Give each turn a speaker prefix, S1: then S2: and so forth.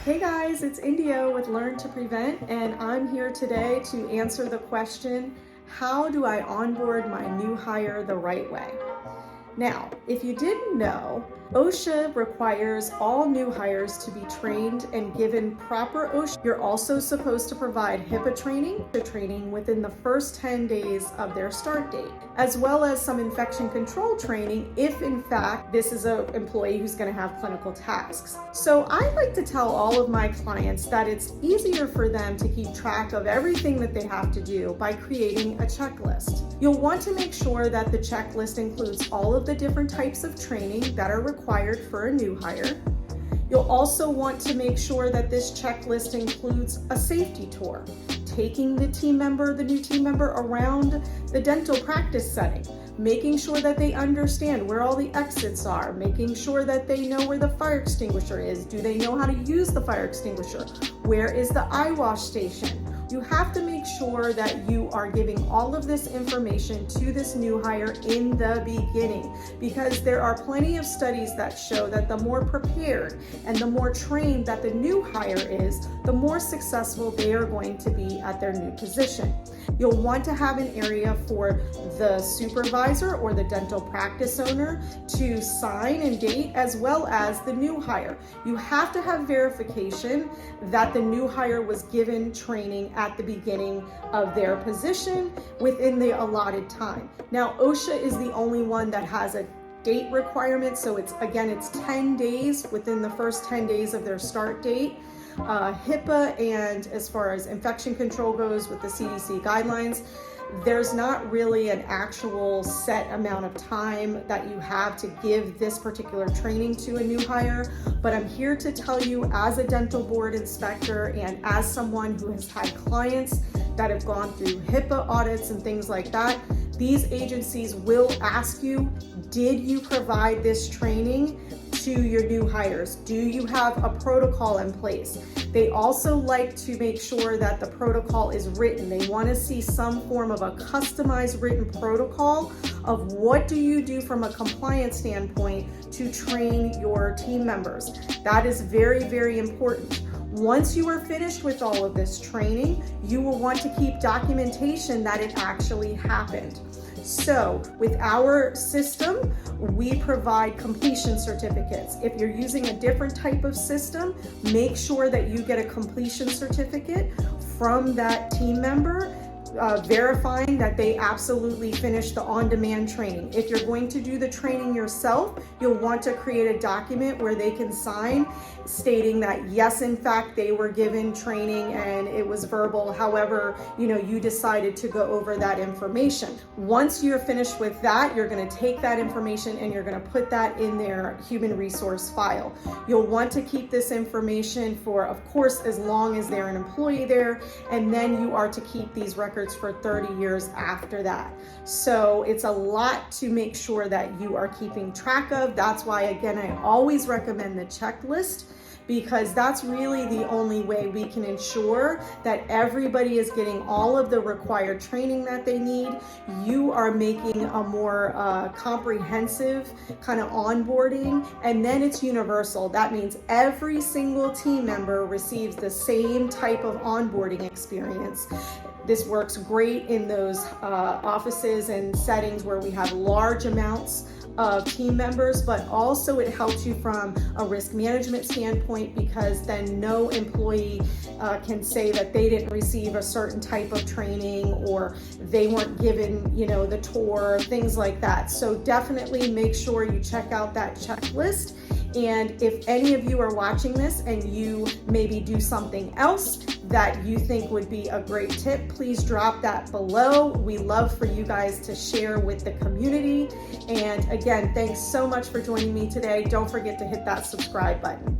S1: Hey guys, it's India with Learn2Prevent, and I'm here today to answer the question, how do I onboard my new hire the right way? Now, if you didn't know, OSHA requires all new hires to be trained and given proper OSHA. You're also supposed to provide hipaa training within the first 10 days of their start date, as well as some infection control training if in fact this is an employee who's going to have clinical tasks. So I like to tell all of my clients that it's easier for them to keep track of everything that they have to do by creating a checklist. You'll want to make sure that the checklist includes all of the different types of training that are required for a new hire. You'll also want to make sure that this checklist includes a safety tour, taking the new team member around the dental practice setting, making sure that they understand where all the exits are, making sure that they know where the fire extinguisher is. Do they know how to use the fire extinguisher? Where is the eye wash station? You have to make sure that you are giving all of this information to this new hire in the beginning, because there are plenty of studies that show that the more prepared and the more trained that the new hire is, the more successful they are going to be at their new position. You'll want to have an area for the supervisor or the dental practice owner to sign and date, as well as the new hire. You have to have verification that the new hire was given training at the beginning of their position within the allotted time. Now, OSHA is the only one that has a date requirement, so it's 10 days within the first 10 days of their start date. HIPAA and as far as infection control goes with the CDC guidelines, there's not really an actual set amount of time that you have to give this particular training to a new hire, but I'm here to tell you, as a dental board inspector and as someone who has had clients that have gone through HIPAA audits and things like that, these agencies will ask you, did you provide this training to your new hires? Do you have a protocol in place? They also like to make sure that the protocol is written. They want to see some form of a customized written protocol of what do you do from a compliance standpoint to train your team members. That is very, very important. Once you are finished with all of this training, you will want to keep documentation that it actually happened. So with our system, we provide completion certificates. If you're using a different type of system, make sure that you get a completion certificate from that team member, verifying that they absolutely finished the on-demand training. If you're going to do the training yourself, you'll want to create a document where they can sign stating that yes, in fact, they were given training and it was verbal. However, you decided to go over that information. Once you're finished with that, you're going to take that information and you're going to put that in their human resource file. You'll want to keep this information for, of course, as long as they're an employee there, and then you are to keep these records for 30 years after that. So it's a lot to make sure that you are keeping track of. That's why, again, I always recommend the checklist, because that's really the only way we can ensure that everybody is getting all of the required training that they need. You are making a more comprehensive kind of onboarding, and then it's universal. That means every single team member receives the same type of onboarding experience. This works great in those offices and settings where we have large amounts of team members, but also it helps you from a risk management standpoint, because then no employee can say that they didn't receive a certain type of training or they weren't given, the tour, things like that. So definitely make sure you check out that checklist. And if any of you are watching this and you maybe do something else that you think would be a great tip, please drop that below. We love for you guys to share with the community. And again, thanks so much for joining me today. Don't forget to hit that subscribe button.